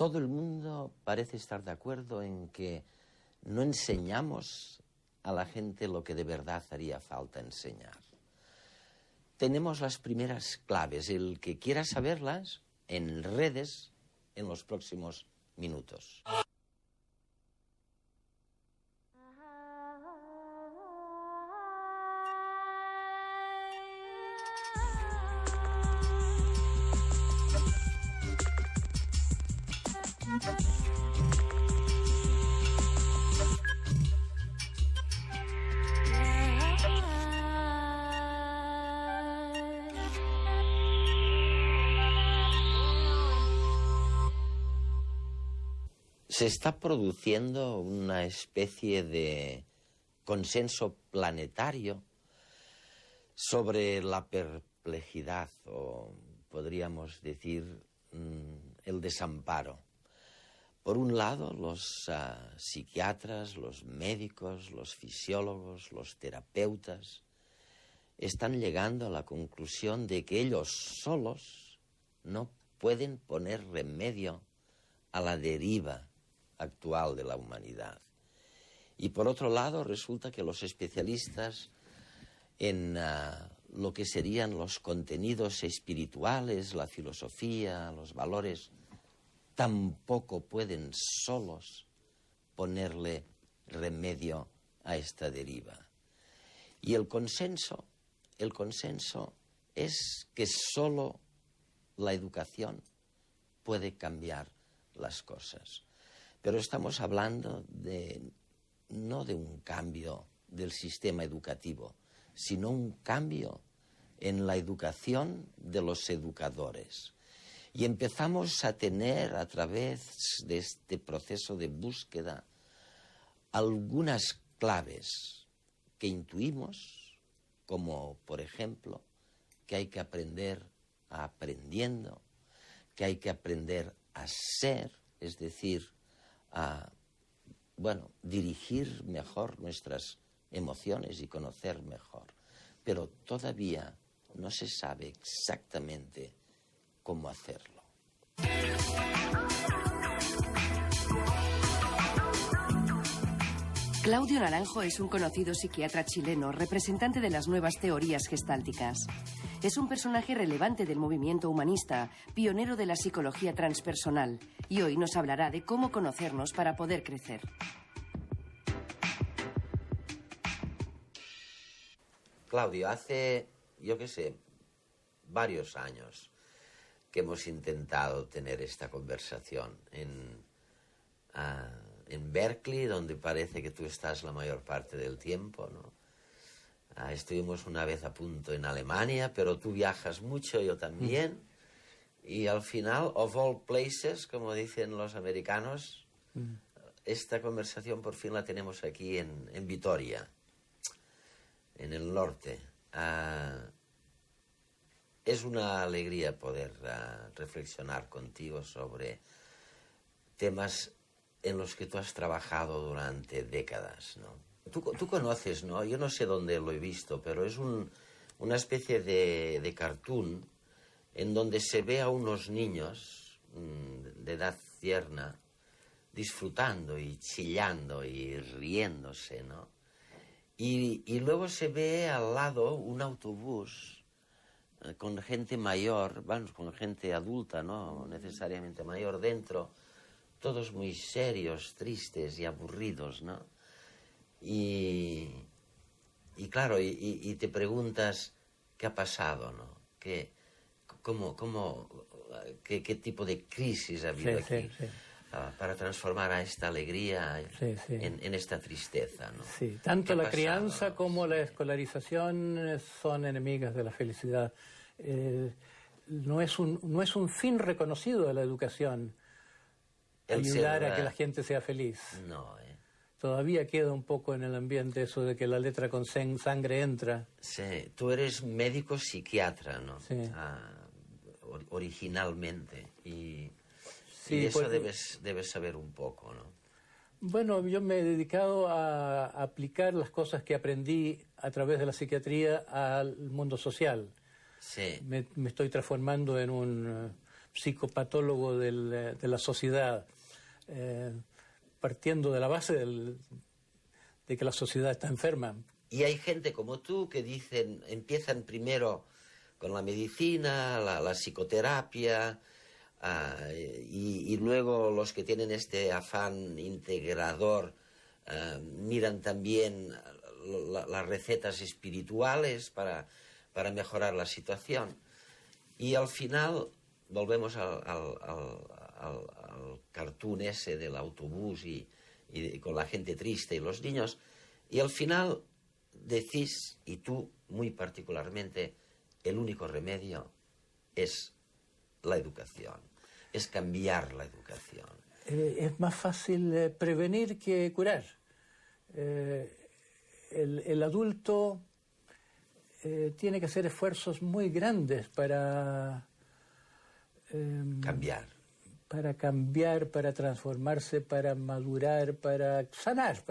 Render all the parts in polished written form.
Todo el mundo parece estar de acuerdo en que no enseñamos a la gente lo que de verdad haría falta enseñar. Tenemos las primeras claves. El que quiera saberlas, en redes, en los próximos minutos. Se está produciendo una especie de consenso planetario sobre la perplejidad, o podríamos decir el desamparo. Por un lado, los psiquiatras, los médicos, los fisiólogos, los terapeutas están llegando a la conclusión de que ellos solos no pueden poner remedio a la deriva actual de la humanidad. Y por otro lado, resulta que los especialistas en lo que serían los contenidos espirituales, la filosofía, los valores, tampoco pueden solos ponerle remedio a esta deriva. Y el consenso es que solo la educación puede cambiar las cosas. Pero estamos hablando no de un cambio del sistema educativo, sino un cambio en la educación de los educadores. Y empezamos a tener, a través de este proceso de búsqueda, algunas claves que intuimos, como, por ejemplo, que hay que aprender aprendiendo, que hay que aprender a ser, es decir, a, dirigir mejor nuestras emociones y conocer mejor. Pero todavía no se sabe exactamente cómo hacerlo. Claudio Naranjo es un conocido psiquiatra chileno, representante de las nuevas teorías gestálticas. Es un personaje relevante del movimiento humanista, pionero de la psicología transpersonal, y hoy nos hablará de cómo conocernos para poder crecer. Claudio, hace, varios años que hemos intentado tener esta conversación en Berkeley, donde parece que tú estás la mayor parte del tiempo, ¿no? Estuvimos una vez a punto en Alemania, pero tú viajas mucho, yo también. Y al final, of all places, como dicen los americanos, esta conversación por fin la tenemos aquí en Vitoria, en el norte. Es una alegría poder reflexionar contigo sobre temas en los que tú has trabajado durante décadas, ¿no? Tú conoces, ¿no? Yo no sé dónde lo he visto, pero es una especie de cartoon en donde se ve a unos niños de edad tierna disfrutando y chillando y riéndose, ¿no? Y luego se ve al lado un autobús con gente mayor, con gente adulta, no necesariamente mayor, dentro, todos muy serios, tristes y aburridos, ¿no? Y claro, te preguntas qué ha pasado, ¿no? ¿Qué tipo de crisis ha habido aquí? Sí. Para transformar a esta alegría en esta tristeza, ¿no? Sí, tanto la crianza como la escolarización son enemigas de la felicidad. No es un fin reconocido de la educación ayudar a que la gente sea feliz. No, Todavía queda un poco en el ambiente eso de que la letra con sangre entra. Sí, tú eres médico psiquiatra, ¿no? Sí. Originalmente. Y sí, eso debes saber un poco, ¿no? Bueno, yo me he dedicado a aplicar las cosas que aprendí a través de la psiquiatría al mundo social. Sí. Me estoy transformando en un psicopatólogo de la sociedad, partiendo de la base de que la sociedad está enferma. Y hay gente como tú que dicen, empiezan primero con la medicina, la psicoterapia, y luego los que tienen este afán integrador miran también las recetas espirituales para mejorar la situación. Y al final volvemos al cartoon ese del autobús y con la gente triste y los niños, y al final decís, y tú muy particularmente, el único remedio es la educación, es cambiar la educación. Es más fácil prevenir que curar. El adulto tiene que hacer esfuerzos muy grandes para cambiar. Para cambiar, para transformarse, para madurar, para sanar.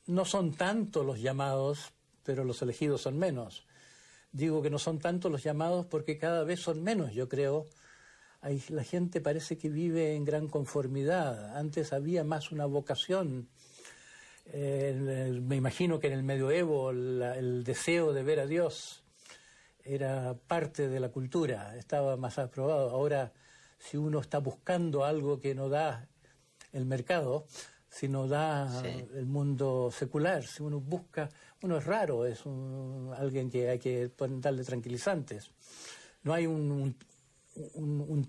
No son tantos los llamados, pero los elegidos son menos. Digo que no son tantos los llamados porque cada vez son menos, yo creo. La gente parece que vive en gran conformidad. Antes había más una vocación. Me imagino que en el medioevo el deseo de ver a Dios era parte de la cultura, estaba más aprobado. Ahora, si uno está buscando algo que no da el mercado, si no da el mundo secular, si uno busca, uno es raro, es alguien que hay que darle tranquilizantes. No hay un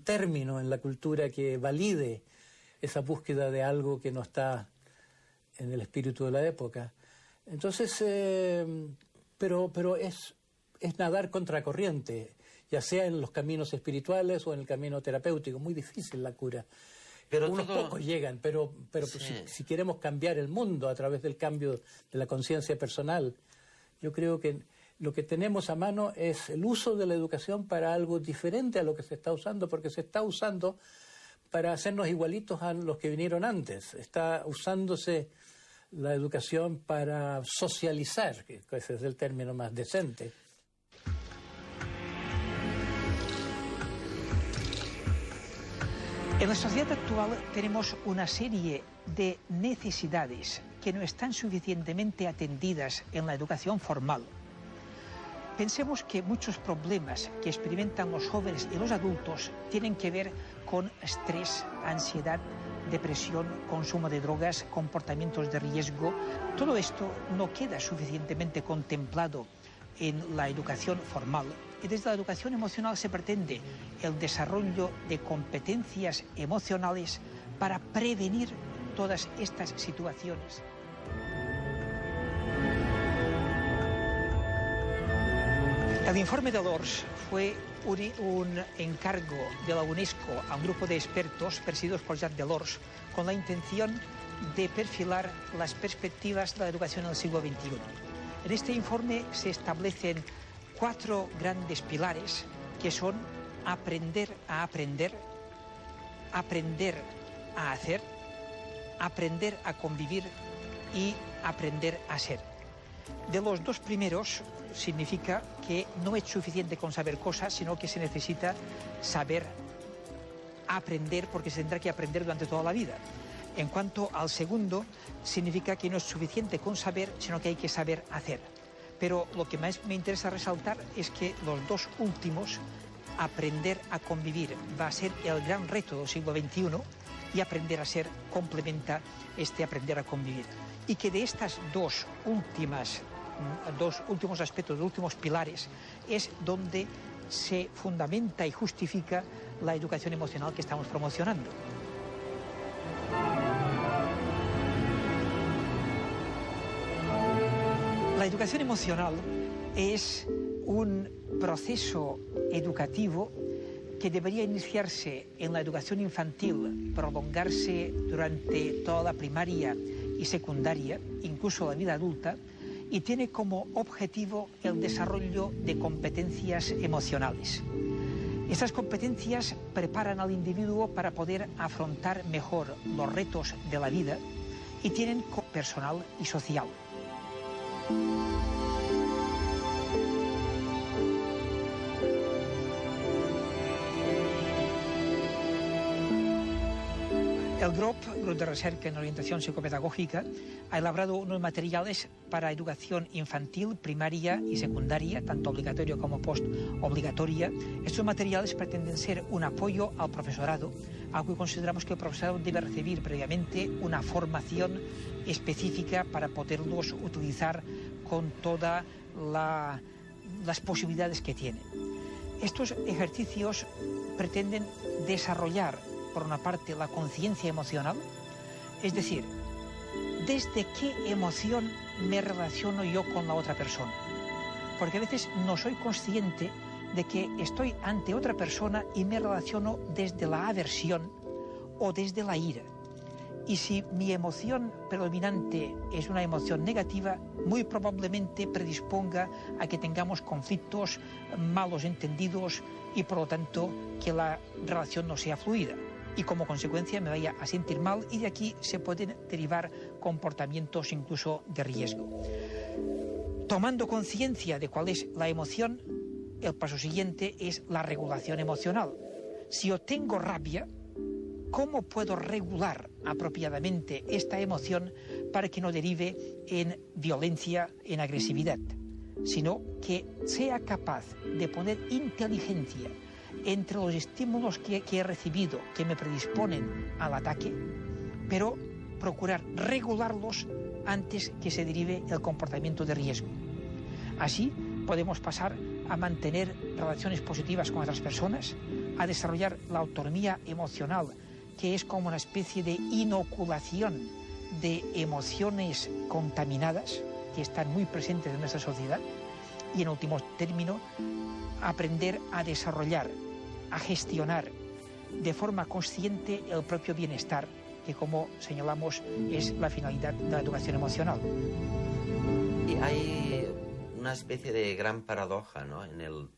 término en la cultura que valide esa búsqueda de algo que no está en el espíritu de la época. Entonces, pero es nadar contracorriente, ya sea en los caminos espirituales o en el camino terapéutico. Muy difícil la cura. Pero unos pocos llegan, pero si queremos cambiar el mundo a través del cambio de la conciencia personal, yo creo que lo que tenemos a mano es el uso de la educación para algo diferente a lo que se está usando, porque se está usando para hacernos igualitos a los que vinieron antes. Está usándose la educación para socializar, que ese es el término más decente. En la sociedad actual tenemos una serie de necesidades que no están suficientemente atendidas en la educación formal. Pensemos que muchos problemas que experimentan los jóvenes y los adultos tienen que ver con estrés, ansiedad, depresión, consumo de drogas, comportamientos de riesgo. Todo esto no queda suficientemente contemplado en la educación formal. Y desde la educación emocional se pretende el desarrollo de competencias emocionales para prevenir todas estas situaciones. El informe de Lours fue un encargo de la UNESCO a un grupo de expertos presididos por Jacques Delors con la intención de perfilar las perspectivas de la educación en el siglo XXI. En este informe se establecen 4 grandes pilares que son aprender a aprender, aprender a hacer, aprender a convivir y aprender a ser. De los 2 primeros significa que no es suficiente con saber cosas, sino que se necesita saber aprender, porque se tendrá que aprender durante toda la vida. En cuanto al segundo, significa que no es suficiente con saber, sino que hay que saber hacer. Pero lo que más me interesa resaltar es que los 2 últimos, aprender a convivir, va a ser el gran reto del siglo XXI, y aprender a ser complementa este aprender a convivir. Y que de estas dos últimos aspectos, dos últimos pilares, es donde se fundamenta y justifica la educación emocional que estamos promocionando. La educación emocional es un proceso educativo que debería iniciarse en la educación infantil, prolongarse durante toda la primaria y secundaria, incluso la vida adulta, y tiene como objetivo el desarrollo de competencias emocionales. Estas competencias preparan al individuo para poder afrontar mejor los retos de la vida y tienen personal y social. El Grupo de Recerca en Orientación Psicopedagógica, ha elaborado unos materiales para educación infantil, primaria y secundaria, tanto obligatoria como post-obligatoria. Estos materiales pretenden ser un apoyo al profesorado, algo que consideramos que el profesorado debe recibir previamente una formación específica para poderlos utilizar con todas las posibilidades que tiene. Estos ejercicios pretenden desarrollar, por una parte, la conciencia emocional, es decir, desde qué emoción me relaciono yo con la otra persona. Porque a veces no soy consciente de que estoy ante otra persona y me relaciono desde la aversión o desde la ira. Y si mi emoción predominante es una emoción negativa, muy probablemente predisponga a que tengamos conflictos, malos entendidos y por lo tanto que la relación no sea fluida. Y como consecuencia me vaya a sentir mal y de aquí se pueden derivar comportamientos incluso de riesgo. Tomando conciencia de cuál es la emoción, el paso siguiente es la regulación emocional. Si yo tengo rabia, ¿cómo puedo regular apropiadamente esta emoción para que no derive en violencia, en agresividad? Sino que sea capaz de poner inteligencia entre los estímulos que he recibido, que me predisponen al ataque, pero procurar regularlos antes que se derive el comportamiento de riesgo. Así podemos pasar a mantener relaciones positivas con otras personas, a desarrollar la autonomía emocional, que es como una especie de inoculación de emociones contaminadas que están muy presentes en nuestra sociedad, y en último término, aprender a desarrollar, a gestionar de forma consciente el propio bienestar, que como señalamos es la finalidad de la educación emocional. Y hay una especie de gran paradoja, ¿no?, en el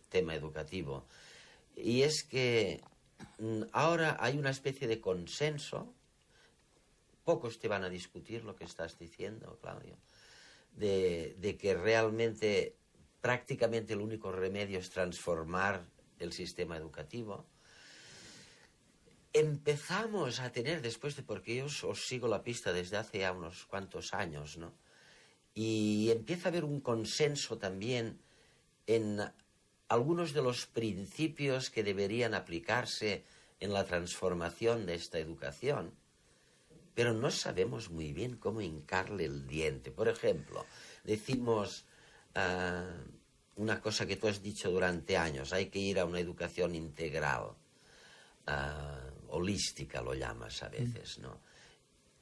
tema educativo, y es que ahora hay una especie de consenso, pocos te van a discutir lo que estás diciendo, Claudio, de que realmente prácticamente el único remedio es transformar el sistema educativo. Empezamos a tener, después de, porque yo os sigo la pista desde hace ya unos cuantos años, ¿no?, y empieza a haber un consenso también en algunos de los principios que deberían aplicarse en la transformación de esta educación, pero no sabemos muy bien cómo hincarle el diente. Por ejemplo, decimos una cosa que tú has dicho durante años: hay que ir a una educación integral, holística lo llamas a veces, ¿no?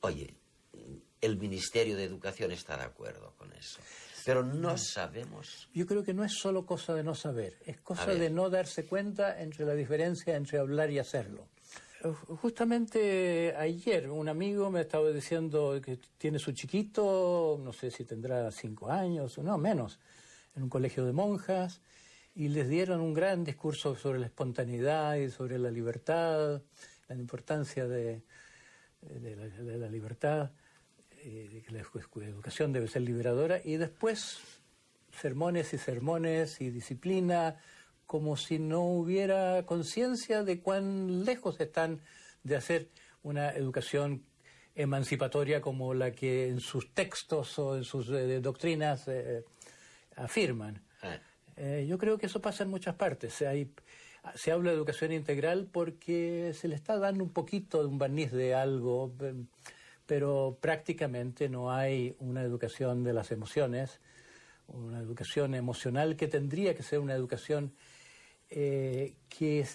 Oye, el Ministerio de Educación está de acuerdo con eso, pero no sabemos. Yo creo que no es solo cosa de no saber, es cosa de no darse cuenta entre la diferencia entre hablar y hacerlo. Justamente ayer un amigo me estaba diciendo que tiene su chiquito, no sé si tendrá 5 años o no, menos, en un colegio de monjas, y les dieron un gran discurso sobre la espontaneidad y sobre la libertad, la importancia de la libertad, de que la educación debe ser liberadora, y después sermones y sermones y disciplina, como si no hubiera conciencia de cuán lejos están de hacer una educación emancipatoria como la que en sus textos o en sus doctrinas afirman. Yo creo que eso pasa en muchas partes. Se habla de educación integral porque se le está dando un poquito de un barniz de algo, pero prácticamente no hay una educación de las emociones, una educación emocional que tendría que ser una educación que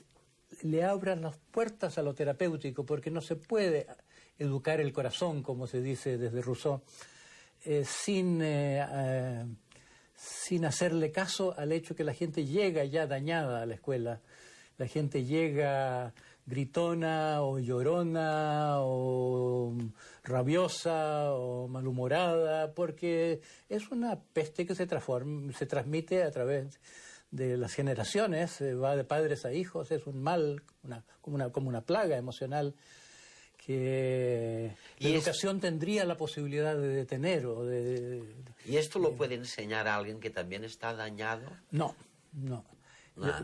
le abra las puertas a lo terapéutico, porque no se puede educar el corazón, como se dice desde Rousseau, sin hacerle caso al hecho que la gente llega ya dañada a la escuela. La gente llega gritona o llorona o rabiosa o malhumorada, porque es una peste que se transmite a través de las generaciones, va de padres a hijos, es un mal, como una plaga emocional que la educación tendría la posibilidad de detener. ¿Y esto lo puede enseñar a alguien que también está dañado? No.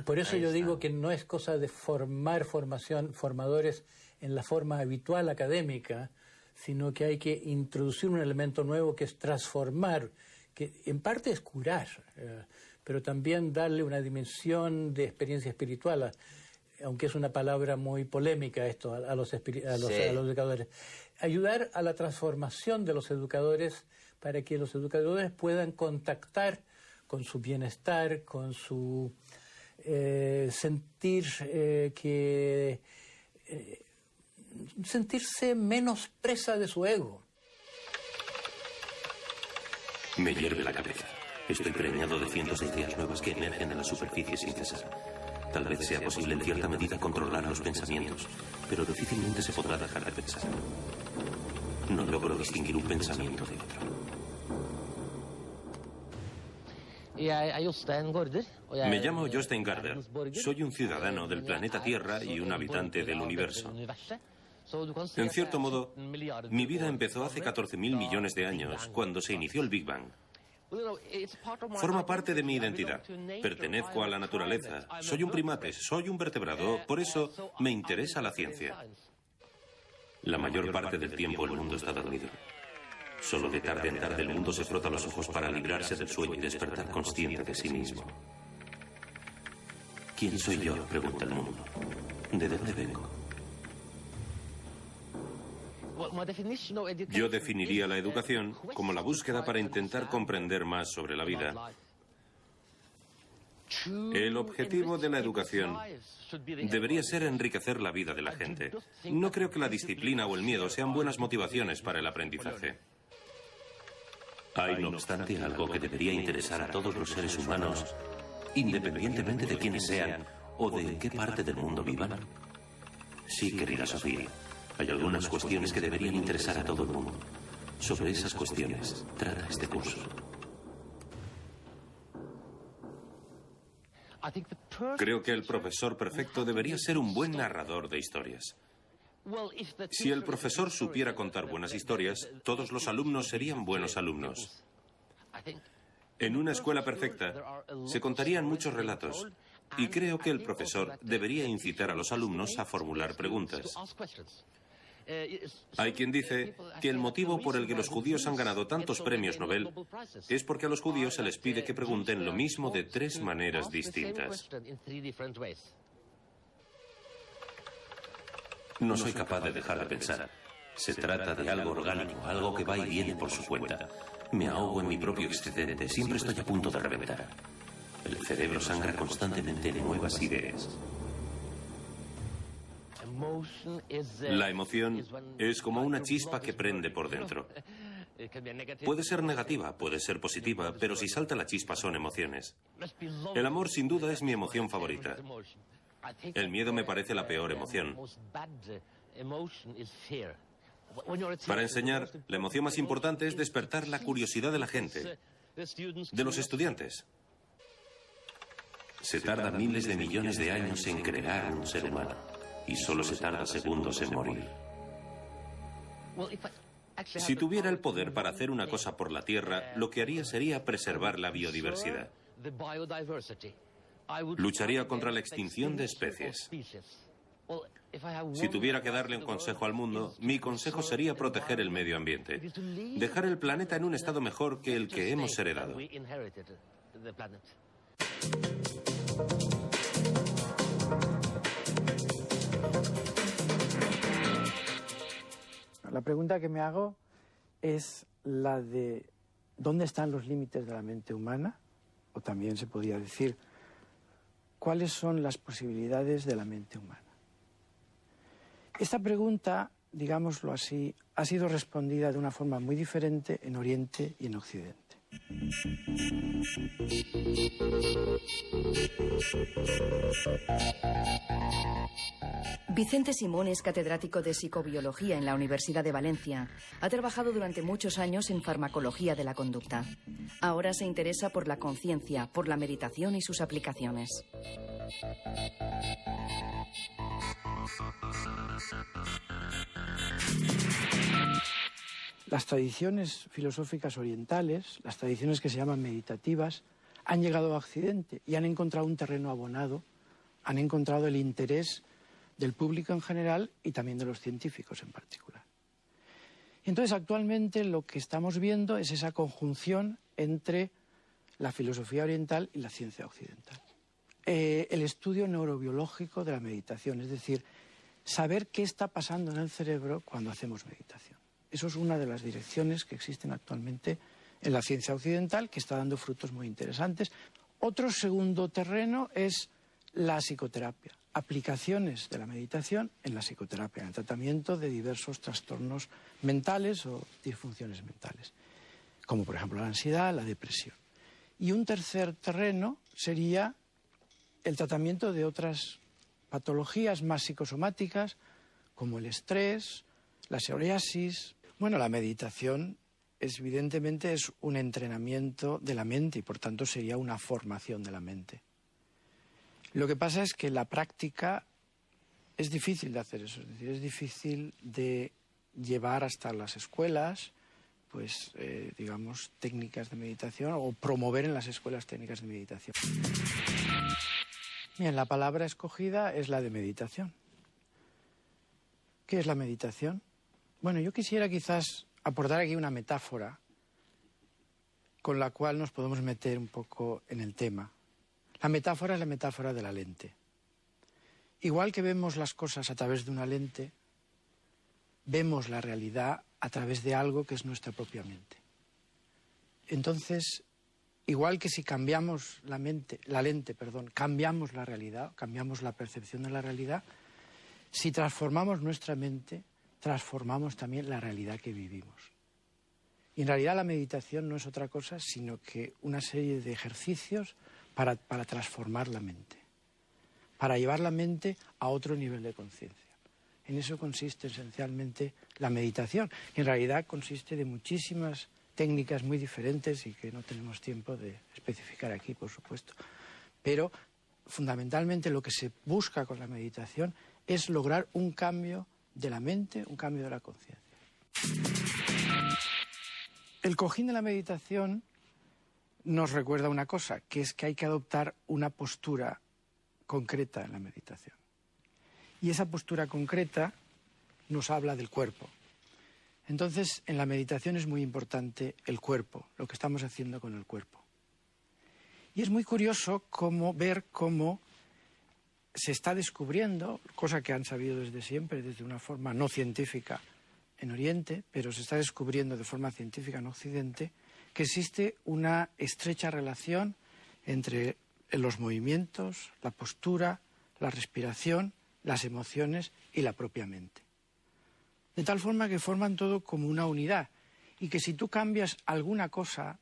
Por eso yo digo que no es cosa de formar formadores en la forma habitual académica, sino que hay que introducir un elemento nuevo que es transformar, que en parte es curar, pero también darle una dimensión de experiencia espiritual, aunque es una palabra muy polémica esto, a los educadores. Ayudar a la transformación de los educadores para que los educadores puedan contactar con su bienestar, con su sentirse menos presa de su ego. Me hierve la cabeza. Estoy preñado de cientos de ideas nuevas que emergen en la superficie sin cesar. Tal vez sea posible en cierta medida controlar los pensamientos, pero difícilmente se podrá dejar de pensar. No logro distinguir un pensamiento de otro. Me llamo Jostein Gaarder. Soy un ciudadano del planeta Tierra y un habitante del universo. En cierto modo, mi vida empezó hace 14.000 millones de años, cuando se inició el Big Bang. Forma parte de mi identidad. Pertenezco a la naturaleza. Soy un primate, soy un vertebrado, por eso me interesa la ciencia. La mayor parte del tiempo el mundo está dormido. Solo de tarde en tarde el mundo se frota los ojos para librarse del sueño y despertar consciente de sí mismo. ¿Quién soy yo?, pregunta el mundo. ¿De dónde vengo? Yo definiría la educación como la búsqueda para intentar comprender más sobre la vida. El objetivo de la educación debería ser enriquecer la vida de la gente. No creo que la disciplina o el miedo sean buenas motivaciones para el aprendizaje. Hay, no obstante, algo que debería interesar a todos los seres humanos, independientemente de quiénes sean o de en qué parte del mundo vivan. Sí, querida Sofía, hay algunas cuestiones que deberían interesar a todo el mundo. Sobre esas cuestiones trata este curso. Creo que el profesor perfecto debería ser un buen narrador de historias. Si el profesor supiera contar buenas historias, todos los alumnos serían buenos alumnos. En una escuela perfecta se contarían muchos relatos, y creo que el profesor debería incitar a los alumnos a formular preguntas. Hay quien dice que el motivo por el que los judíos han ganado tantos premios Nobel es porque a los judíos se les pide que pregunten lo mismo de 3 maneras distintas. No soy capaz de dejar de pensar. Se trata de algo orgánico, algo que va y viene por su cuenta. Me ahogo en mi propio excedente, siempre estoy a punto de reventar. El cerebro sangra constantemente en nuevas ideas. La emoción es como una chispa que prende por dentro. Puede ser negativa, puede ser positiva, pero si salta la chispa son emociones. El amor sin duda es mi emoción favorita. El miedo me parece la peor emoción. Para enseñar, la emoción más importante es despertar la curiosidad de la gente, de los estudiantes. Se tarda miles de millones de años en crear un ser humano y solo se tarda segundos en morir. Si tuviera el poder para hacer una cosa por la Tierra, lo que haría sería preservar la biodiversidad. Lucharía contra la extinción de especies. Si tuviera que darle un consejo al mundo, mi consejo sería proteger el medio ambiente. Dejar el planeta en un estado mejor que el que hemos heredado. La pregunta que me hago es la de ¿dónde están los límites de la mente humana? O también se podría decir, ¿cuáles son las posibilidades de la mente humana? Esta pregunta, digámoslo así, ha sido respondida de una forma muy diferente en Oriente y en Occidente. Vicente Simón es catedrático de psicobiología en la Universidad de Valencia. Ha trabajado durante muchos años en farmacología de la conducta. Ahora se interesa por la conciencia, por la meditación y sus aplicaciones. Las tradiciones filosóficas orientales, las tradiciones que se llaman meditativas, han llegado a Occidente y han encontrado un terreno abonado, han encontrado el interés del público en general y también de los científicos en particular. Entonces, actualmente lo que estamos viendo es esa conjunción entre la filosofía oriental y la ciencia occidental. El estudio neurobiológico de la meditación, es decir, saber qué está pasando en el cerebro cuando hacemos meditación. Eso es una de las direcciones que existen actualmente en la ciencia occidental, que está dando frutos muy interesantes. Otro segundo terreno es la psicoterapia, aplicaciones de la meditación en la psicoterapia, en el tratamiento de diversos trastornos mentales o disfunciones mentales, como por ejemplo la ansiedad, la depresión. Y un tercer terreno sería el tratamiento de otras patologías más psicosomáticas, como el estrés, la psoriasis. Bueno, la meditación evidentemente es un entrenamiento de la mente y por tanto sería una formación de la mente. Lo que pasa es que la práctica es difícil de hacer eso, es decir, es difícil de llevar hasta las escuelas, pues, digamos, técnicas de meditación o promover en las escuelas técnicas de meditación. Bien, la palabra escogida es la de meditación. ¿Qué es la meditación? Bueno, yo quisiera quizás aportar aquí una metáfora con la cual nos podemos meter un poco en el tema. La metáfora es la metáfora de la lente. Igual que vemos las cosas a través de una lente, vemos la realidad a través de algo que es nuestra propia mente. Entonces, igual que si cambiamos la lente, cambiamos la realidad, cambiamos la percepción de la realidad, si transformamos nuestra mente, transformamos también la realidad que vivimos. Y en realidad la meditación no es otra cosa sino que una serie de ejercicios para transformar la mente, para llevar la mente a otro nivel de conciencia. En eso consiste esencialmente la meditación. Y en realidad consiste de muchísimas técnicas muy diferentes y que no tenemos tiempo de especificar aquí, por supuesto. Pero fundamentalmente lo que se busca con la meditación es lograr un cambio de la mente, un cambio de la conciencia. El cojín de la meditación nos recuerda una cosa, que es que hay que adoptar una postura concreta en la meditación. Y esa postura concreta nos habla del cuerpo. Entonces, en la meditación es muy importante el cuerpo, lo que estamos haciendo con el cuerpo. Y es muy curioso ver cómo se está descubriendo, cosa que han sabido desde siempre, desde una forma no científica en Oriente, pero se está descubriendo de forma científica en Occidente, que existe una estrecha relación entre los movimientos, la postura, la respiración, las emociones y la propia mente. De tal forma que forman todo como una unidad y que si tú cambias alguna cosa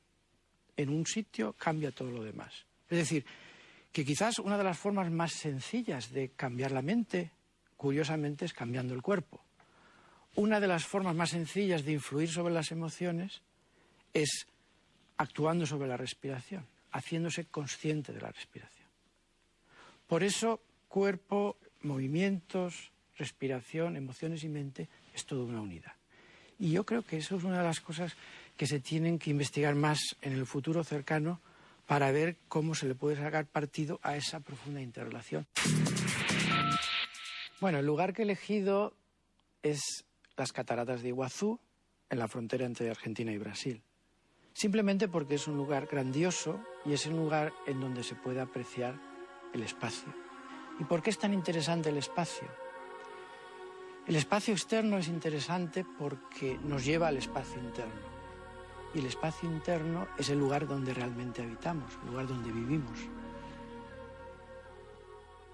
en un sitio, cambia todo lo demás. Es decir, que quizás una de las formas más sencillas de cambiar la mente, curiosamente, es cambiando el cuerpo. Una de las formas más sencillas de influir sobre las emociones es actuando sobre la respiración, haciéndose consciente de la respiración. Por eso, cuerpo, movimientos, respiración, emociones y mente es toda una unidad. Y yo creo que eso es una de las cosas que se tienen que investigar más en el futuro cercano para ver cómo se le puede sacar partido a esa profunda interrelación. Bueno, el lugar que he elegido es las cataratas de Iguazú, en la frontera entre Argentina y Brasil. Simplemente porque es un lugar grandioso y es un lugar en donde se puede apreciar el espacio. ¿Y por qué es tan interesante el espacio? El espacio externo es interesante porque nos lleva al espacio interno. Y el espacio interno es el lugar donde realmente habitamos, el lugar donde vivimos.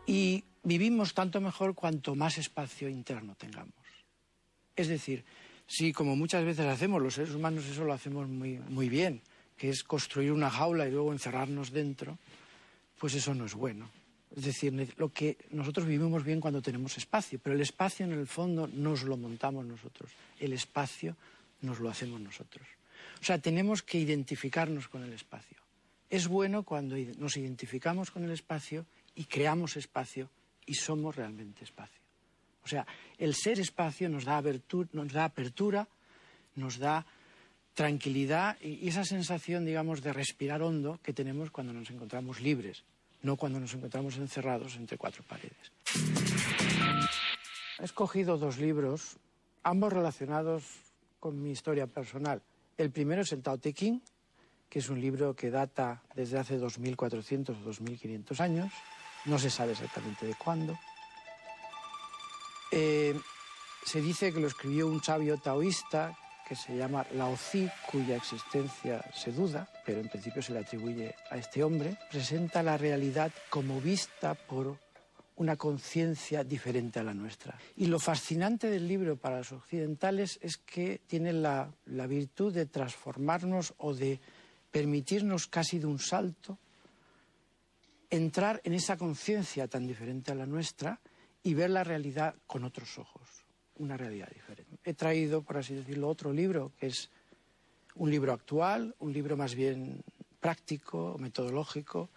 Y vivimos tanto mejor cuanto más espacio interno tengamos. Es decir, si como muchas veces hacemos los seres humanos, eso lo hacemos muy bien, que es construir una jaula y luego encerrarnos dentro, pues eso no es bueno. Es decir, nosotros vivimos bien cuando tenemos espacio, pero el espacio en el fondo nos lo montamos nosotros, el espacio nos lo hacemos nosotros. O sea, tenemos que identificarnos con el espacio. Es bueno cuando nos identificamos con el espacio y creamos espacio y somos realmente espacio. O sea, el ser espacio nos da apertura, nos da tranquilidad y esa sensación, digamos, de respirar hondo que tenemos cuando nos encontramos libres, no cuando nos encontramos encerrados entre cuatro paredes. He escogido dos libros, ambos relacionados con mi historia personal. El primero es el Tao Te Ching, que es un libro que data desde hace 2400 o 2500 años, no se sabe exactamente de cuándo. Se dice que lo escribió un sabio taoísta que se llama Lao Tzu, cuya existencia se duda, pero en principio se le atribuye a este hombre. Presenta la realidad como vista por una conciencia diferente a la nuestra. Y lo fascinante del libro para los occidentales es que tiene la virtud de transformarnos o de permitirnos casi de un salto entrar en esa conciencia tan diferente a la nuestra y ver la realidad con otros ojos, una realidad diferente. He traído, por así decirlo, otro libro, que es un libro actual, un libro más bien práctico, metodológico,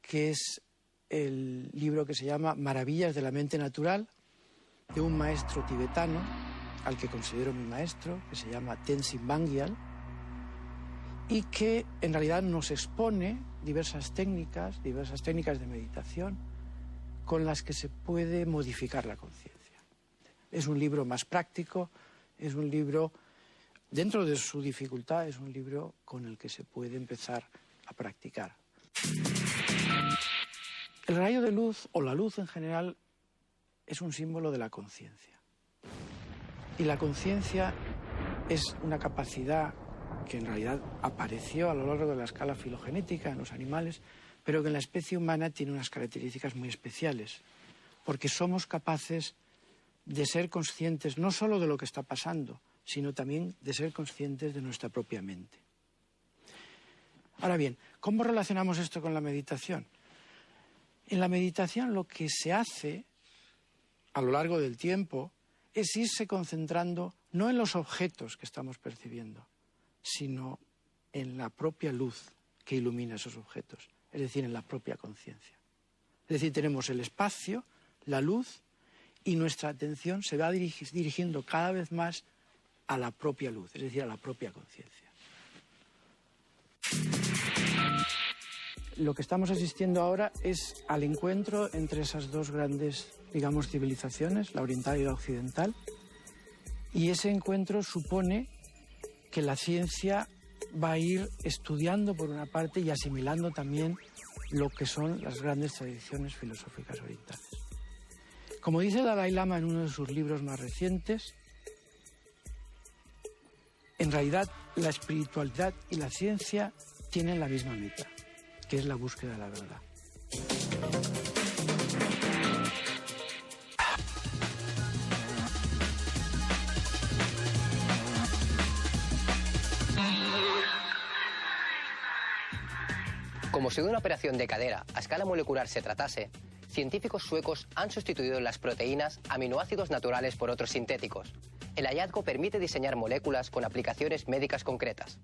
que es el libro que se llama Maravillas de la mente natural, de un maestro tibetano, al que considero mi maestro, que se llama Tenzin Wangyal, y que en realidad nos expone diversas técnicas de meditación con las que se puede modificar la conciencia. Es un libro más práctico, es un libro, dentro de su dificultad, es un libro con el que se puede empezar a practicar. El rayo de luz, o la luz en general, es un símbolo de la conciencia. Y la conciencia es una capacidad que en realidad apareció a lo largo de la escala filogenética en los animales, pero que en la especie humana tiene unas características muy especiales, porque somos capaces de ser conscientes no solo de lo que está pasando, sino también de ser conscientes de nuestra propia mente. Ahora bien, ¿cómo relacionamos esto con la meditación? En la meditación lo que se hace a lo largo del tiempo es irse concentrando no en los objetos que estamos percibiendo, sino en la propia luz que ilumina esos objetos, es decir, en la propia conciencia. Es decir, tenemos el espacio, la luz, y nuestra atención se va dirigiendo cada vez más a la propia luz, es decir, a la propia conciencia. Lo que estamos asistiendo ahora es al encuentro entre esas dos grandes, digamos, civilizaciones, la oriental y la occidental, y ese encuentro supone que la ciencia va a ir estudiando por una parte y asimilando también lo que son las grandes tradiciones filosóficas orientales. Como dice el Dalai Lama en uno de sus libros más recientes, en realidad la espiritualidad y la ciencia tienen la misma meta, que es la búsqueda de la verdad. Como si de una operación de cadera a escala molecular se tratase, científicos suecos han sustituido en las proteínas aminoácidos naturales por otros sintéticos. El hallazgo permite diseñar moléculas con aplicaciones médicas concretas.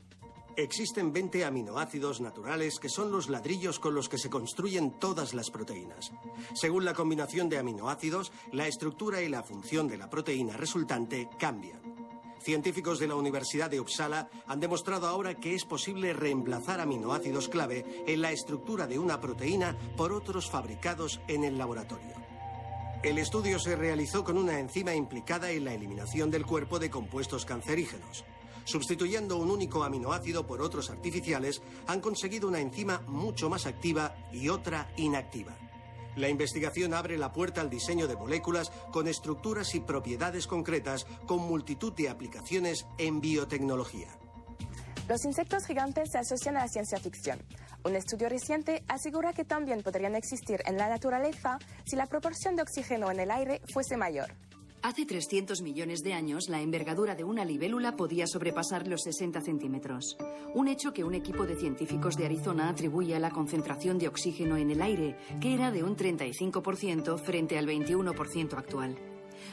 Existen 20 aminoácidos naturales que son los ladrillos con los que se construyen todas las proteínas. Según la combinación de aminoácidos, la estructura y la función de la proteína resultante cambian. Científicos de la Universidad de Uppsala han demostrado ahora que es posible reemplazar aminoácidos clave en la estructura de una proteína por otros fabricados en el laboratorio. El estudio se realizó con una enzima implicada en la eliminación del cuerpo de compuestos cancerígenos. Sustituyendo un único aminoácido por otros artificiales, han conseguido una enzima mucho más activa y otra inactiva. La investigación abre la puerta al diseño de moléculas con estructuras y propiedades concretas con multitud de aplicaciones en biotecnología. Los insectos gigantes se asocian a la ciencia ficción. Un estudio reciente asegura que también podrían existir en la naturaleza si la proporción de oxígeno en el aire fuese mayor. Hace 300 millones de años, la envergadura de una libélula podía sobrepasar los 60 centímetros. Un hecho que un equipo de científicos de Arizona atribuye a la concentración de oxígeno en el aire, que era de un 35% frente al 21% actual.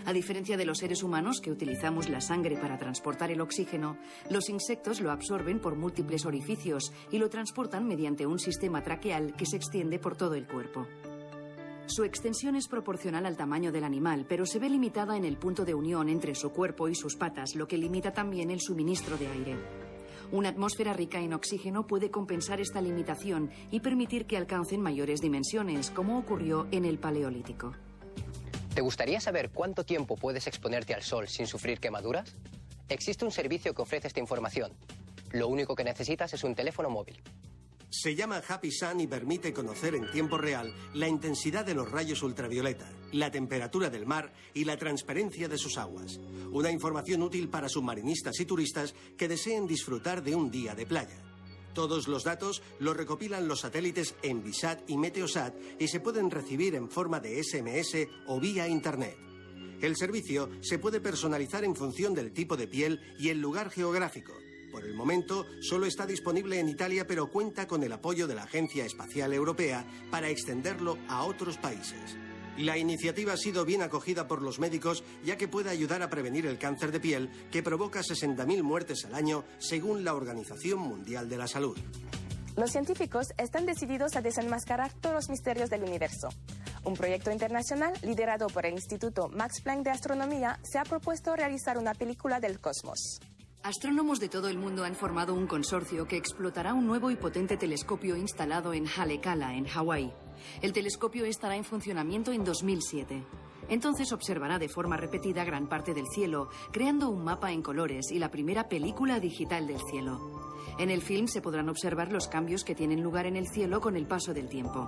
A diferencia de los seres humanos, que utilizamos la sangre para transportar el oxígeno, los insectos lo absorben por múltiples orificios y lo transportan mediante un sistema traqueal que se extiende por todo el cuerpo. Su extensión es proporcional al tamaño del animal, pero se ve limitada en el punto de unión entre su cuerpo y sus patas, lo que limita también el suministro de aire. Una atmósfera rica en oxígeno puede compensar esta limitación y permitir que alcancen mayores dimensiones, como ocurrió en el Paleolítico. ¿Te gustaría saber cuánto tiempo puedes exponerte al sol sin sufrir quemaduras? Existe un servicio que ofrece esta información. Lo único que necesitas es un teléfono móvil. Se llama Happy Sun y permite conocer en tiempo real la intensidad de los rayos ultravioleta, la temperatura del mar y la transparencia de sus aguas. Una información útil para submarinistas y turistas que deseen disfrutar de un día de playa. Todos los datos los recopilan los satélites Envisat y Meteosat y se pueden recibir en forma de SMS o vía Internet. El servicio se puede personalizar en función del tipo de piel y el lugar geográfico. Por el momento, solo está disponible en Italia, pero cuenta con el apoyo de la Agencia Espacial Europea para extenderlo a otros países. La iniciativa ha sido bien acogida por los médicos, ya que puede ayudar a prevenir el cáncer de piel, que provoca 60.000 muertes al año, según la Organización Mundial de la Salud. Los científicos están decididos a desenmascarar todos los misterios del universo. Un proyecto internacional liderado por el Instituto Max Planck de Astronomía se ha propuesto realizar una película del cosmos. Astrónomos de todo el mundo han formado un consorcio que explotará un nuevo y potente telescopio instalado en Haleakala, en Hawái. El telescopio estará en funcionamiento en 2007. Entonces observará de forma repetida gran parte del cielo, creando un mapa en colores y la primera película digital del cielo. En el film se podrán observar los cambios que tienen lugar en el cielo con el paso del tiempo.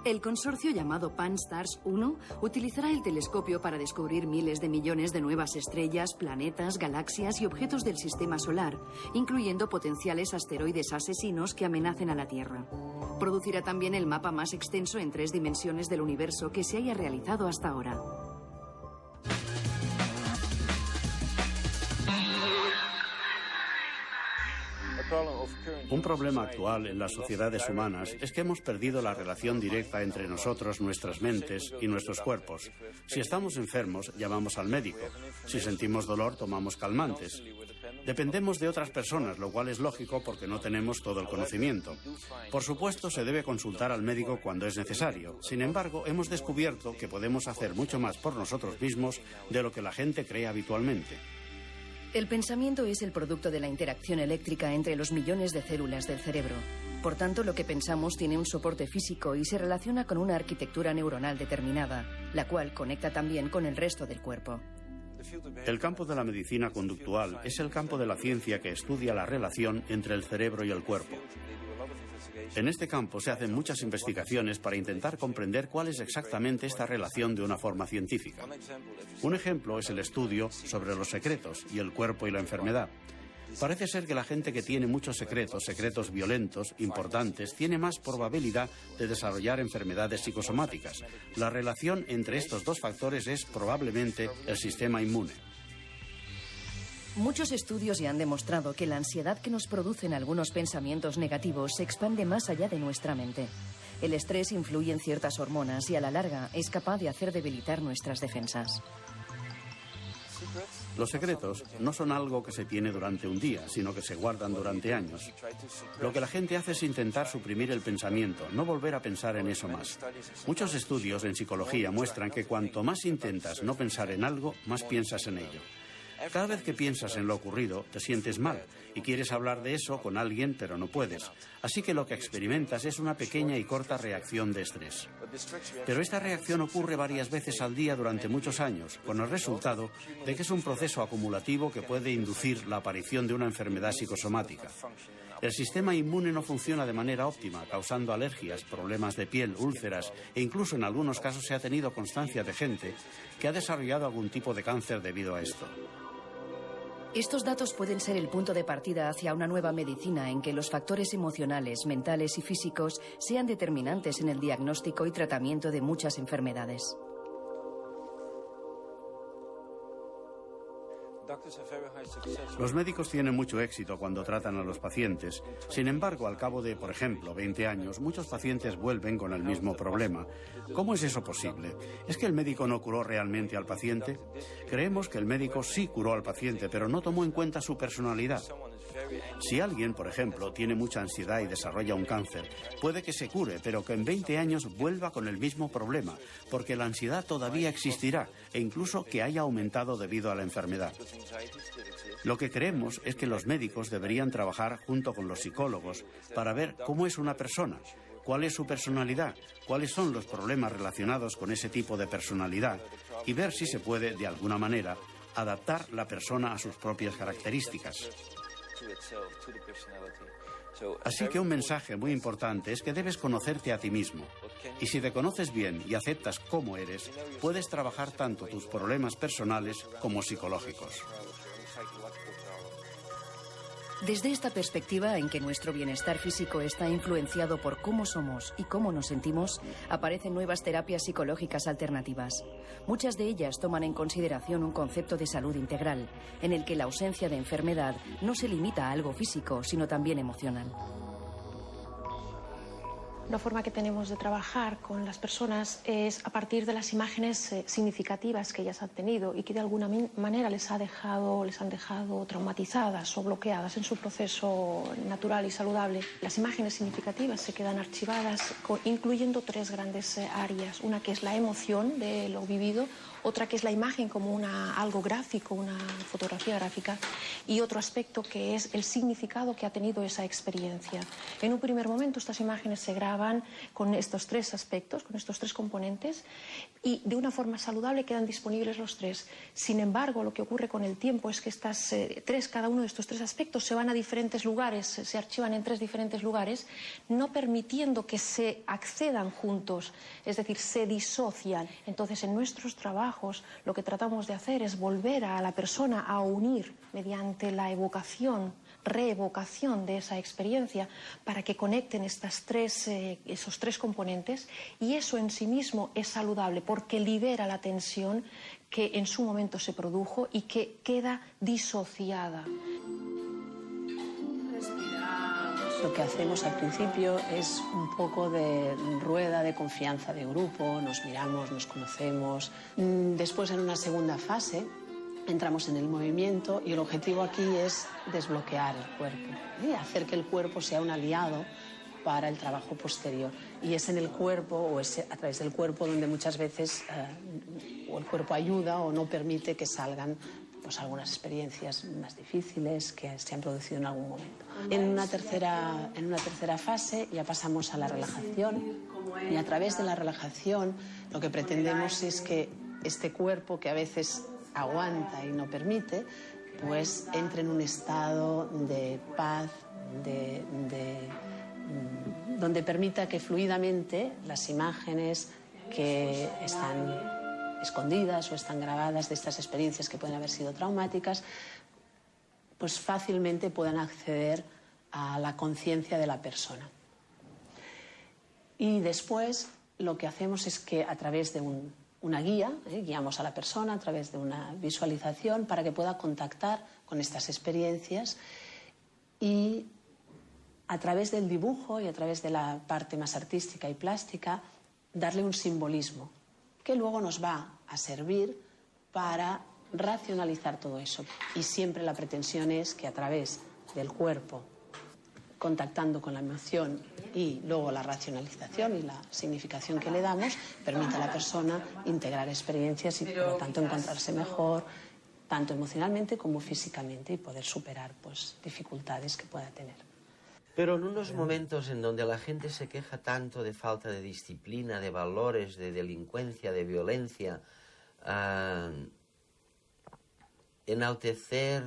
El consorcio llamado Pan-STARRS 1 utilizará el telescopio para descubrir miles de millones de nuevas estrellas, planetas, galaxias y objetos del sistema solar, incluyendo potenciales asteroides asesinos que amenacen a la Tierra. Producirá también el mapa más extenso en 3 dimensiones del universo que se haya realizado hasta ahora. Un problema actual en las sociedades humanas es que hemos perdido la relación directa entre nosotros, nuestras mentes y nuestros cuerpos. Si estamos enfermos, llamamos al médico. Si sentimos dolor, tomamos calmantes. Dependemos de otras personas, lo cual es lógico porque no tenemos todo el conocimiento. Por supuesto, se debe consultar al médico cuando es necesario. Sin embargo, hemos descubierto que podemos hacer mucho más por nosotros mismos de lo que la gente cree habitualmente. El pensamiento es el producto de la interacción eléctrica entre los millones de células del cerebro. Por tanto, lo que pensamos tiene un soporte físico y se relaciona con una arquitectura neuronal determinada, la cual conecta también con el resto del cuerpo. El campo de la medicina conductual es el campo de la ciencia que estudia la relación entre el cerebro y el cuerpo. En este campo se hacen muchas investigaciones para intentar comprender cuál es exactamente esta relación de una forma científica. Un ejemplo es el estudio sobre los secretos y el cuerpo y la enfermedad. Parece ser que la gente que tiene muchos secretos violentos, importantes, tiene más probabilidad de desarrollar enfermedades psicosomáticas. La relación entre estos dos factores es probablemente el sistema inmune. Muchos estudios ya han demostrado que la ansiedad que nos producen algunos pensamientos negativos se expande más allá de nuestra mente. El estrés influye en ciertas hormonas y a la larga es capaz de hacer debilitar nuestras defensas. Los secretos no son algo que se tiene durante un día, sino que se guardan durante años. Lo que la gente hace es intentar suprimir el pensamiento, no volver a pensar en eso más. Muchos estudios en psicología muestran que cuanto más intentas no pensar en algo, más piensas en ello. Cada vez que piensas en lo ocurrido, te sientes mal y quieres hablar de eso con alguien, pero no puedes. Así que lo que experimentas es una pequeña y corta reacción de estrés. Pero esta reacción ocurre varias veces al día durante muchos años, con el resultado de que es un proceso acumulativo que puede inducir la aparición de una enfermedad psicosomática. El sistema inmune no funciona de manera óptima, causando alergias, problemas de piel, úlceras e incluso en algunos casos se ha tenido constancia de gente que ha desarrollado algún tipo de cáncer debido a esto. Estos datos pueden ser el punto de partida hacia una nueva medicina en que los factores emocionales, mentales y físicos sean determinantes en el diagnóstico y tratamiento de muchas enfermedades. Los médicos tienen mucho éxito cuando tratan a los pacientes. Sin embargo, al cabo de, por ejemplo, 20 años, muchos pacientes vuelven con el mismo problema. ¿Cómo es eso posible? ¿Es que el médico no curó realmente al paciente? Creemos que el médico sí curó al paciente, pero no tomó en cuenta su personalidad. Si alguien, por ejemplo, tiene mucha ansiedad y desarrolla un cáncer, puede que se cure, pero que en 20 años vuelva con el mismo problema, porque la ansiedad todavía existirá e incluso que haya aumentado debido a la enfermedad. Lo que creemos es que los médicos deberían trabajar junto con los psicólogos para ver cómo es una persona, cuál es su personalidad, cuáles son los problemas relacionados con ese tipo de personalidad y ver si se puede, de alguna manera, adaptar la persona a sus propias características. Así que un mensaje muy importante es que debes conocerte a ti mismo. Y si te conoces bien y aceptas cómo eres, puedes trabajar tanto tus problemas personales como psicológicos. Desde esta perspectiva en que nuestro bienestar físico está influenciado por cómo somos y cómo nos sentimos, aparecen nuevas terapias psicológicas alternativas. Muchas de ellas toman en consideración un concepto de salud integral, en el que la ausencia de enfermedad no se limita a algo físico, sino también emocional. Una forma que tenemos de trabajar con las personas es a partir de las imágenes significativas que ellas han tenido y que de alguna manera les han dejado traumatizadas o bloqueadas en su proceso natural y saludable. Las imágenes significativas se quedan archivadas incluyendo tres grandes áreas. Una que es la emoción de lo vivido, otra que es la imagen como algo gráfico, una fotografía gráfica, y otro aspecto que es el significado que ha tenido esa experiencia. En un primer momento estas imágenes se graban con estos tres aspectos, con estos tres componentes, y de una forma saludable quedan disponibles los tres. Sin embargo, lo que ocurre con el tiempo es que cada uno de estos tres aspectos se van a diferentes lugares, se archivan en tres diferentes lugares, no permitiendo que se accedan juntos, es decir, se disocian. Entonces, en nuestros trabajos lo que tratamos de hacer es volver a la persona a unir mediante la evocación, reevocación de esa experiencia para que conecten esos tres componentes, y eso en sí mismo es saludable porque libera la tensión que en su momento se produjo y que queda disociada. Lo que hacemos al principio es un poco de rueda de confianza de grupo, nos miramos, nos conocemos. Después, en una segunda fase, entramos en el movimiento y el objetivo aquí es desbloquear el cuerpo y hacer que el cuerpo sea un aliado para el trabajo posterior. Y es en el cuerpo o es a través del cuerpo donde muchas veces o el cuerpo ayuda o no permite que salgan pues algunas experiencias más difíciles que se han producido en algún momento. En una tercera fase ya pasamos a la relajación, y a través de la relajación lo que pretendemos es que este cuerpo que a veces aguanta y no permite, pues entre en un estado de paz, donde permita que fluidamente las imágenes que están escondidas o están grabadas de estas experiencias que pueden haber sido traumáticas, pues fácilmente puedan acceder a la conciencia de la persona. Y después lo que hacemos es que a través de una guía, guiamos a la persona a través de una visualización para que pueda contactar con estas experiencias, y a través del dibujo y a través de la parte más artística y plástica darle un simbolismo que luego nos va a servir para racionalizar todo eso. Y siempre la pretensión es que a través del cuerpo, contactando con la emoción y luego la racionalización y la significación que le damos, permite a la persona integrar experiencias y por lo tanto encontrarse mejor, tanto emocionalmente como físicamente, y poder superar pues dificultades que pueda tener. Pero en unos momentos en donde la gente se queja tanto de falta de disciplina, de valores, de delincuencia, de violencia, enaltecer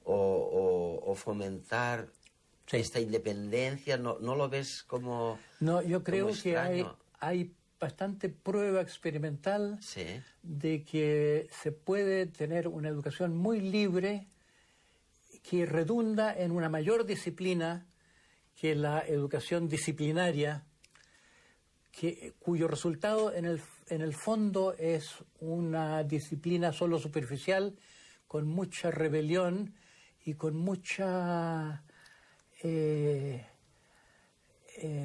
o fomentar esta independencia, ¿no lo ves como No, yo creo que extraño? hay bastante prueba experimental de que se puede tener una educación muy libre que redunda en una mayor disciplina que la educación disciplinaria, cuyo resultado en el fondo es una disciplina solo superficial, con mucha rebelión y con mucha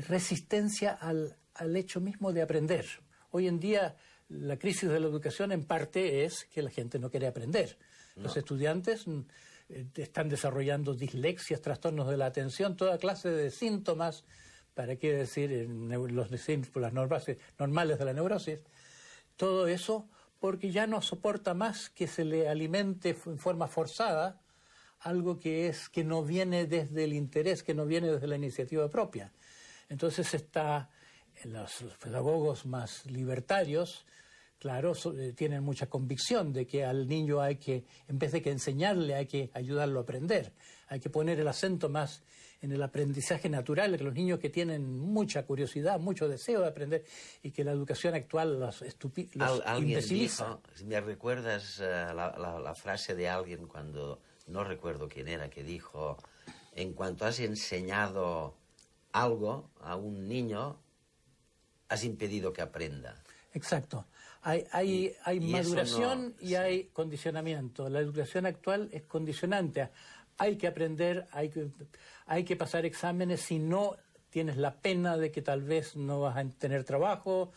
resistencia al hecho mismo de aprender. Hoy en día la crisis de la educación en parte es que la gente no quiere aprender. Los estudiantes están desarrollando dislexias, trastornos de la atención, toda clase de síntomas, para qué decir los síntomas normales de la neurosis. Todo eso porque ya no soporta más que se le alimente en forma forzada algo que no viene desde el interés, que no viene desde la iniciativa propia. Entonces los pedagogos más libertarios, claro, tienen mucha convicción de que al niño en vez de que enseñarle, hay que ayudarlo a aprender. Hay que poner el acento más en el aprendizaje natural, de los niños que tienen mucha curiosidad, mucho deseo de aprender, y que la educación actual los imbeciliza. Dijo, ¿me recuerdas la frase de alguien cuando, no recuerdo quién era, que dijo, en cuanto has enseñado algo a un niño, has impedido que aprenda? Exacto. Hay maduración y hay condicionamiento. La educación actual es condicionante. Hay que aprender, hay que pasar exámenes, si no tienes la pena de que tal vez no vas a tener trabajo,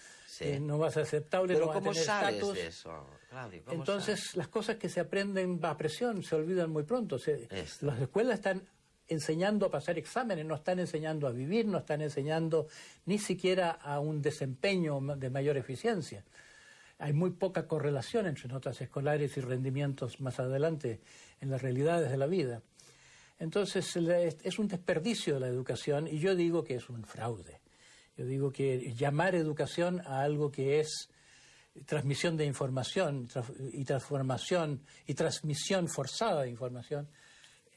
no vas a ser aceptable, no vas a tener estatus. ¿Cómo sabes de eso, Claudio? Entonces, las cosas que se aprenden a presión se olvidan muy pronto. Las escuelas están enseñando a pasar exámenes, no están enseñando a vivir, no están enseñando ni siquiera a un desempeño de mayor eficiencia. Hay muy poca correlación entre notas escolares y rendimientos más adelante en las realidades de la vida. Entonces, es un desperdicio de la educación, y yo digo que es un fraude. Yo digo que llamar educación a algo que es transmisión de información y transformación y transmisión forzada de información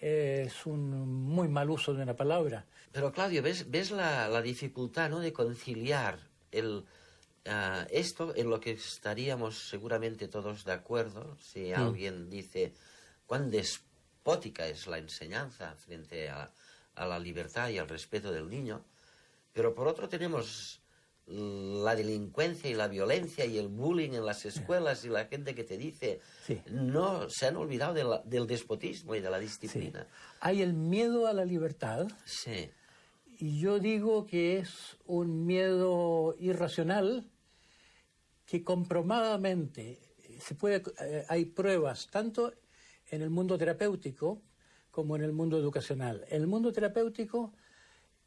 es un muy mal uso de una palabra. Pero, Claudio, ¿ves la dificultad, ¿no?, de conciliar esto en lo que estaríamos seguramente todos de acuerdo si alguien dice cuán despótica es la enseñanza frente a la libertad y al respeto del niño, pero por otro tenemos la delincuencia y la violencia y el bullying en las escuelas y la gente que te dice no se han olvidado del despotismo y de la disciplina. Sí. Hay el miedo a la libertad. Sí. Y yo digo que es un miedo irracional que comprobadamente hay pruebas tanto en el mundo terapéutico como en el mundo educacional. En el mundo terapéutico,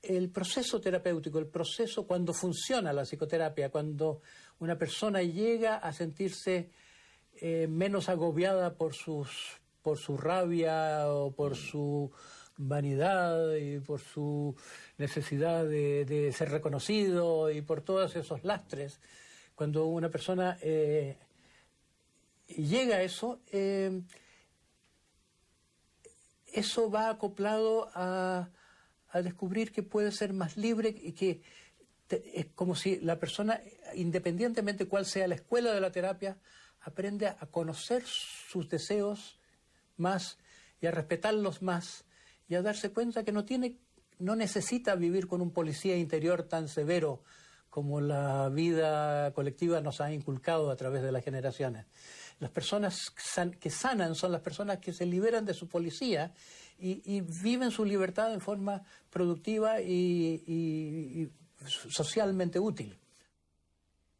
el proceso terapéutico, el proceso cuando funciona la psicoterapia, cuando una persona llega a sentirse menos agobiada por su rabia o por su vanidad y por su necesidad de ser reconocido y por todos esos lastres, cuando una persona llega a eso, eso va acoplado a descubrir que puede ser más libre y que es como si la persona, independientemente cuál sea la escuela de la terapia, aprende a conocer sus deseos más y a respetarlos más y a darse cuenta que no necesita vivir con un policía interior tan severo como la vida colectiva nos ha inculcado a través de las generaciones. Las personas que sanan son las personas que se liberan de su policía y viven su libertad en forma productiva y socialmente útil.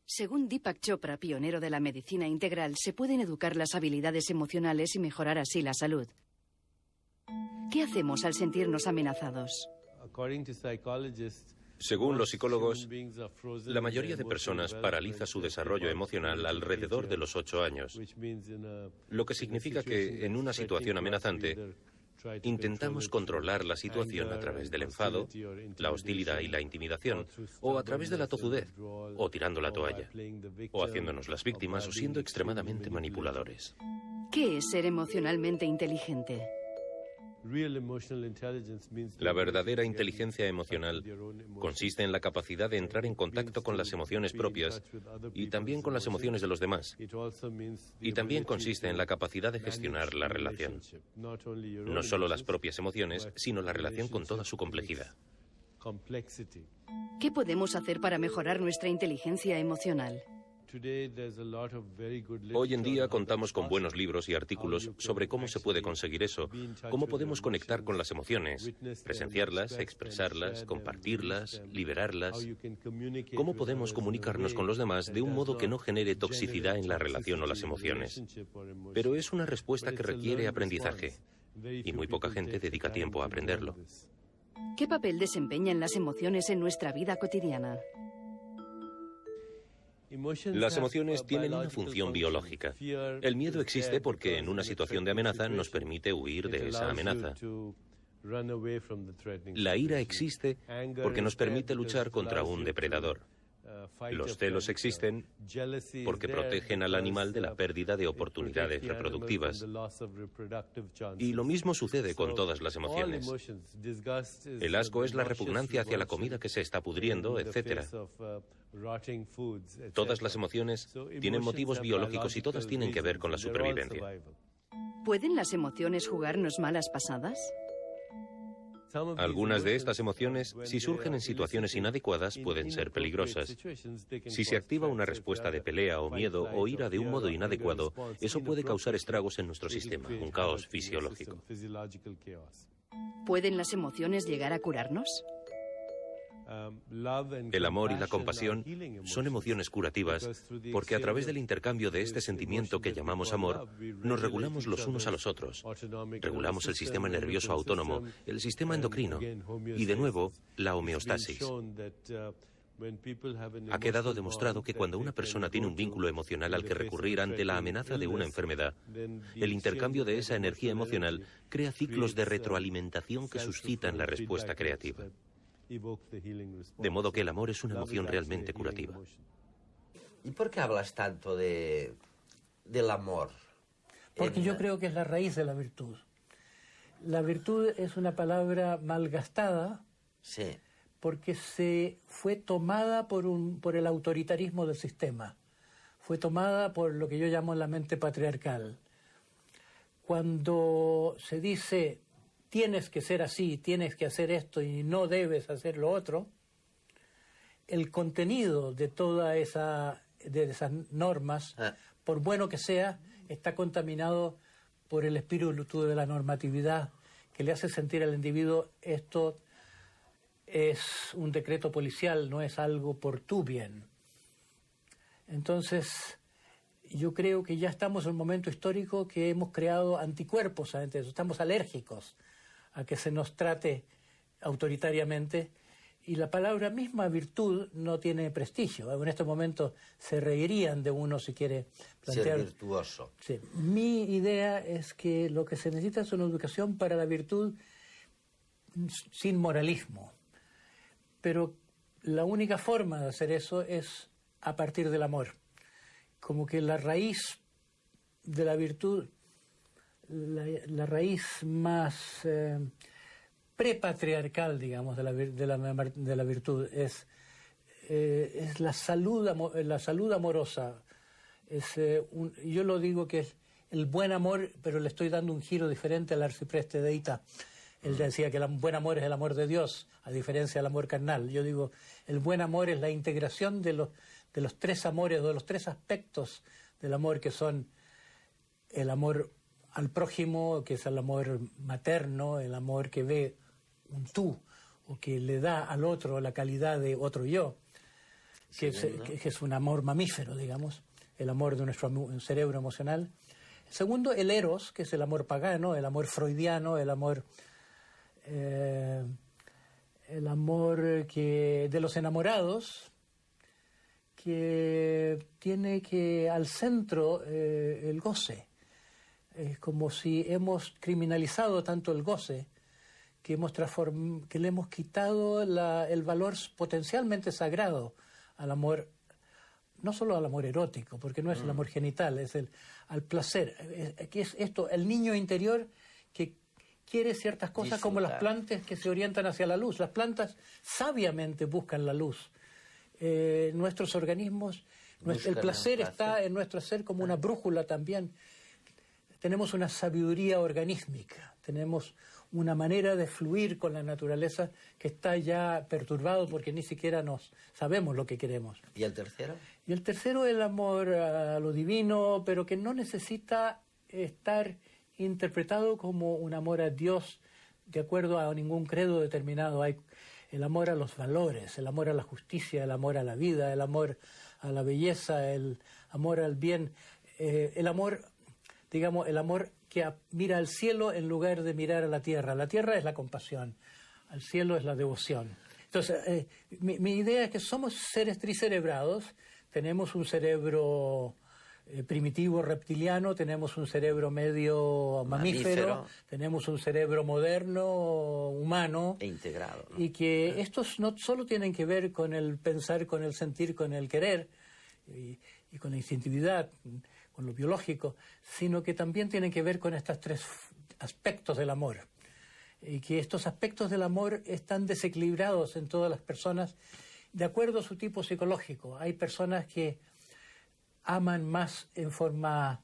Según Deepak Chopra, pionero de la medicina integral, se pueden educar las habilidades emocionales y mejorar así la salud. ¿Qué hacemos al sentirnos amenazados? Según los psicólogos, la mayoría de personas paraliza su desarrollo emocional alrededor de los 8 años, lo que significa que en una situación amenazante intentamos controlar la situación a través del enfado, la hostilidad y la intimidación, o a través de la tozudez, o tirando la toalla, o haciéndonos las víctimas o siendo extremadamente manipuladores. ¿Qué es ser emocionalmente inteligente? La verdadera inteligencia emocional consiste en la capacidad de entrar en contacto con las emociones propias y también con las emociones de los demás. Y también consiste en la capacidad de gestionar la relación. No solo las propias emociones, sino la relación con toda su complejidad. ¿Qué podemos hacer para mejorar nuestra inteligencia emocional? Hoy en día contamos con buenos libros y artículos sobre cómo se puede conseguir eso, cómo podemos conectar con las emociones, presenciarlas, expresarlas, compartirlas, liberarlas, cómo podemos comunicarnos con los demás de un modo que no genere toxicidad en la relación o las emociones. Pero es una respuesta que requiere aprendizaje. y muy poca gente dedica tiempo a aprenderlo. ¿Qué papel desempeñan las emociones en nuestra vida cotidiana? Las emociones tienen una función biológica. El miedo existe porque en una situación de amenaza nos permite huir de esa amenaza. La ira existe porque nos permite luchar contra un depredador. Los celos existen porque protegen al animal de la pérdida de oportunidades reproductivas. Y lo mismo sucede con todas las emociones. El asco es la repugnancia hacia la comida que se está pudriendo, etc. Todas las emociones tienen motivos biológicos y todas tienen que ver con la supervivencia. ¿Pueden las emociones jugarnos malas pasadas? Algunas de estas emociones, si surgen en situaciones inadecuadas, pueden ser peligrosas. Si se activa una respuesta de pelea o miedo o ira de un modo inadecuado, eso puede causar estragos en nuestro sistema, un caos fisiológico. ¿Pueden las emociones llegar a curarnos? El amor y la compasión son emociones curativas porque a través del intercambio de este sentimiento que llamamos amor, nos regulamos los unos a los otros. Regulamos el sistema nervioso autónomo, el sistema endocrino y, de nuevo, la homeostasis. Ha quedado demostrado que cuando una persona tiene un vínculo emocional al que recurrir ante la amenaza de una enfermedad, el intercambio de esa energía emocional crea ciclos de retroalimentación que suscitan la respuesta creativa. De modo que el amor es una emoción realmente curativa. ¿Y por qué hablas tanto del amor? Porque yo creo que es la raíz de la virtud. La virtud es una palabra malgastada porque se fue tomada por el autoritarismo del sistema. Fue tomada por lo que yo llamo la mente patriarcal. Cuando se dice tienes que ser así, tienes que hacer esto y no debes hacer lo otro, el contenido de todas esas normas, por bueno que sea, está contaminado por el espíritu de la normatividad que le hace sentir al individuo esto es un decreto policial, no es algo por tu bien. Entonces, yo creo que ya estamos en un momento histórico que hemos creado anticuerpos ante eso, estamos alérgicos a que se nos trate autoritariamente, y la palabra misma virtud no tiene prestigio. En estos momentos se reirían de uno si quiere plantear... Ser virtuoso. Sí. Mi idea es que lo que se necesita es una educación para la virtud sin moralismo, pero la única forma de hacer eso es a partir del amor. Como que la raíz de la virtud, la raíz más prepatriarcal, digamos, de la virtud es la salud amorosa. Yo lo digo que es el buen amor, pero le estoy dando un giro diferente al arcipreste de Ita. Él decía que el buen amor es el amor de Dios, a diferencia del amor carnal. Yo digo, el buen amor es la integración de los tres amores, de los tres aspectos del amor, que son el amor al prójimo, que es el amor materno, el amor que ve un tú, o que le da al otro la calidad de otro yo, que es un amor mamífero, digamos, el amor de nuestro cerebro emocional. Segundo, el eros, que es el amor pagano, el amor freudiano, el amor de los enamorados, que tiene que al centro el goce. Es como si hemos criminalizado tanto el goce que le hemos quitado el valor potencialmente sagrado al amor, no solo al amor erótico, porque no es el amor genital, es al placer. Que es esto, el niño interior que quiere ciertas cosas, como las plantas que se orientan hacia la luz. Las plantas sabiamente buscan la luz. Nuestros organismos, el placer está en nuestro ser como una brújula también. Tenemos una sabiduría organísmica, tenemos una manera de fluir con la naturaleza que está ya perturbado porque ni siquiera sabemos lo que queremos. ¿Y el tercero? Y el tercero es el amor a lo divino, pero que no necesita estar interpretado como un amor a Dios de acuerdo a ningún credo determinado. Hay el amor a los valores, el amor a la justicia, el amor a la vida, el amor a la belleza, el amor al bien, el amor digamos, el amor que mira al cielo en lugar de mirar a la tierra. La tierra es la compasión, al cielo es la devoción. Entonces, mi idea es que somos seres tricerebrados, tenemos un cerebro primitivo reptiliano, tenemos un cerebro medio mamífero, tenemos un cerebro moderno, humano. E integrado, ¿no? Y que estos no solo tienen que ver con el pensar, con el sentir, con el querer y con la instintividad, con lo biológico, sino que también tienen que ver con estos tres aspectos del amor. Y que estos aspectos del amor están desequilibrados en todas las personas de acuerdo a su tipo psicológico. Hay personas que aman más en forma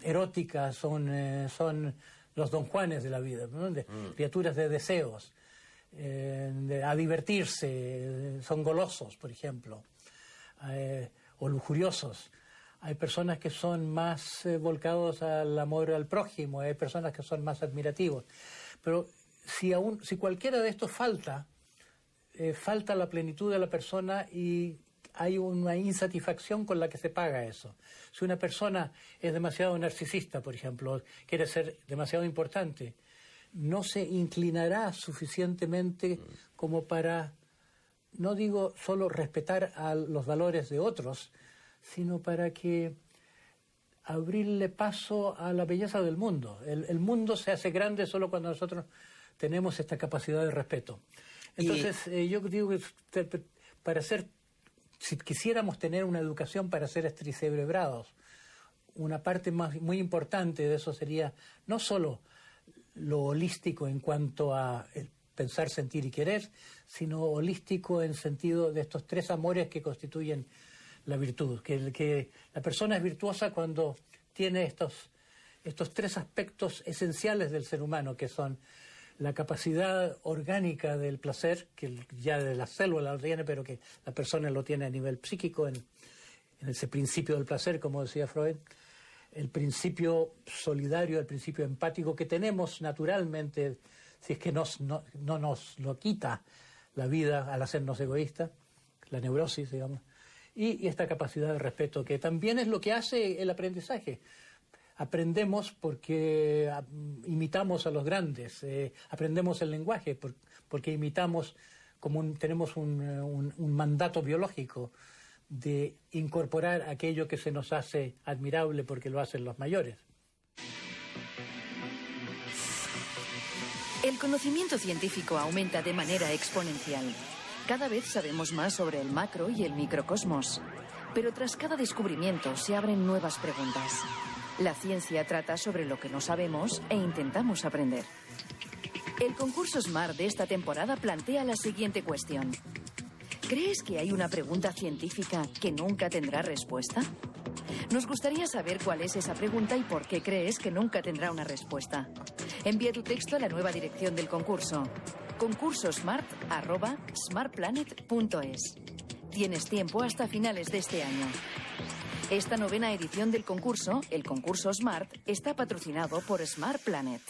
erótica, son los don Juanes de la vida, ¿no? Criaturas de deseos, a divertirse, son golosos, por ejemplo, o lujuriosos. Hay personas que son más volcados al amor al prójimo, hay personas que son más admirativos. Pero si cualquiera de estos falta la plenitud de la persona y hay una insatisfacción con la que se paga eso. Si una persona es demasiado narcisista, por ejemplo, quiere ser demasiado importante, no se inclinará suficientemente como para, no digo solo respetar a los valores de otros, sino para que abrirle paso a la belleza del mundo. El mundo se hace grande solo cuando nosotros tenemos esta capacidad de respeto. Entonces, yo digo que si quisiéramos tener una educación para seres tricerebrados, una parte muy importante de eso sería no solo lo holístico en cuanto a pensar, sentir y querer, sino holístico en sentido de estos tres amores que constituyen la virtud. Que la persona es virtuosa cuando tiene estos tres aspectos esenciales del ser humano, que son la capacidad orgánica del placer, que ya de la célula lo tiene, pero que la persona lo tiene a nivel psíquico, en ese principio del placer, como decía Freud, el principio solidario, el principio empático que tenemos naturalmente, si es que no nos lo quita la vida al hacernos egoístas, la neurosis, digamos, y esta capacidad de respeto, que también es lo que hace el aprendizaje. Aprendemos porque imitamos a los grandes, aprendemos el lenguaje porque imitamos, tenemos un mandato biológico de incorporar aquello que se nos hace admirable porque lo hacen los mayores. El conocimiento científico aumenta de manera exponencial. Cada vez sabemos más sobre el macro y el microcosmos. Pero tras cada descubrimiento se abren nuevas preguntas. La ciencia trata sobre lo que no sabemos e intentamos aprender. El concurso SMART de esta temporada plantea la siguiente cuestión. ¿Crees que hay una pregunta científica que nunca tendrá respuesta? Nos gustaría saber cuál es esa pregunta y por qué crees que nunca tendrá una respuesta. Envía tu texto a la nueva dirección del concurso: concursosmart@smartplanet.es. Tienes tiempo hasta finales de este año. Esta novena edición del concurso, el concurso SMART, está patrocinado por Smart Planet.